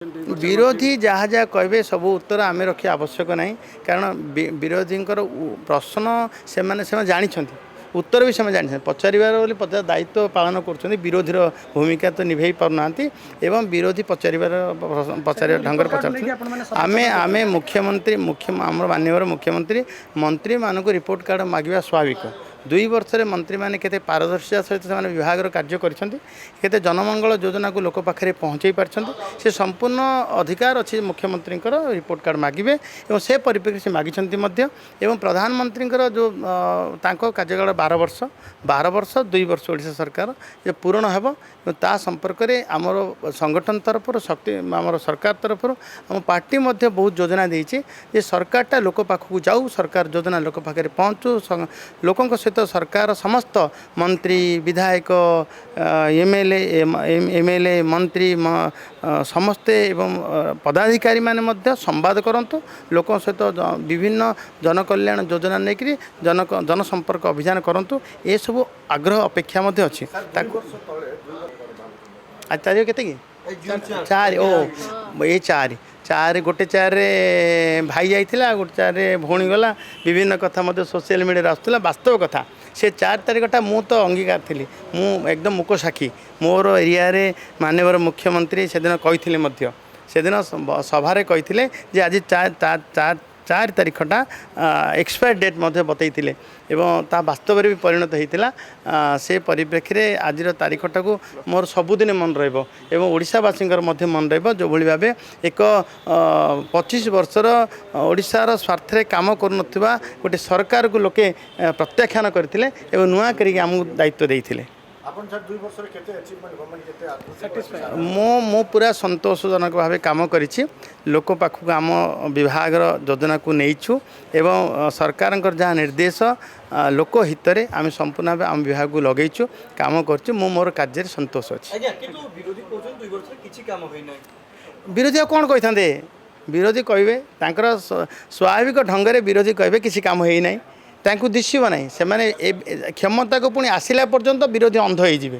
विरोधी जहाँ जहाँ कहे सब उत्तर आम रखा आवश्यक ना कारण विरोधी प्रश्न से जानी उत्तर भी से जानी पचार पचार दायित्व पालन कर विरोधी भूमिका तो निभे पारना एवं विरोधी पचार पचार ढंग पचार आम मुख्यमंत्री आम माननीय मुख्यमंत्री मंत्री मानक रिपोर्ट कार्ड मांगा स्वाभाविक 2 वर्ष मंत्री मैंने केते पारदर्शिता सहित से विभाग कार्य करते जनमंगल योजना को लोक पाखे पहुँचे पार्टी संपूर्ण अधिकार अच्छी मुख्यमंत्री रिपोर्ट कार्ड मागे और से परिप्रेक्षी से मागिं प्रधानमंत्री जो कार्यकाल 12 वर्ष 2 वर्ष ओडिशा सरकार जो पूरण हो ता संपर्क में आमर संगठन तरफ शक्ति आम सरकार तरफ आम पार्टी बहुत योजना देती सरकारटा लोक पाखक जाऊ सरकार योजना लोक पाखे पहुँचू लोकों सहित सरकार समस्त मंत्री विधायक एमएलए मंत्री समस्ते एवं पदाधिकारी माने संवाद करंतु लोकों सहित विभिन्न जनकल्याण योजना नहीं जनसंपर्क अभियान करंतु ये सब आग्रह अपेक्षा अच्छी तारीख के 4 ओ ये 4 गोटे 4 भाई जाइला गोटे 4 भौणी गला विभिन्न कथा सोशल मीडिया आसूला वास्तव कथा से 4 तारीखटा मु तो अंगीकार थी मु एकदम मुक साक्षी मोर एरिया रे माननीय मुख्यमंत्री से दिन कही से दिन सभारे कही आज 4 तारीखटा एक्सपायर डेट बतई एवं ता वास्तव भी परिणत होता से परिप्रेक्षी में आज तारीखटा को मोर सबुदिन मन रशावासी मन जो भाव एक 25 वर्षर ओडिशार स्वार्थ काम कर गोटे सरकार को लोके प्रत्याख्यान करते नुआ करमु दायित्व देते मो पूरा संतोषजनक भाव कम करी लोक पाखक आम विभाग योजना को नहींचु एवं सरकार जहाँ निर्देश लोक हित में आम संपूर्ण भाव आम विभाग को लगेचु काम कर मोर कार्य संतोष अच्छी विरोधी कौन कही था विरोधी कहे स्वाभाविक ढंग से विरोधी कहे किसी काम होना तांकु दिशब ना से क्षमता को पुणी आसला पर्यंत विरोधी अंध हो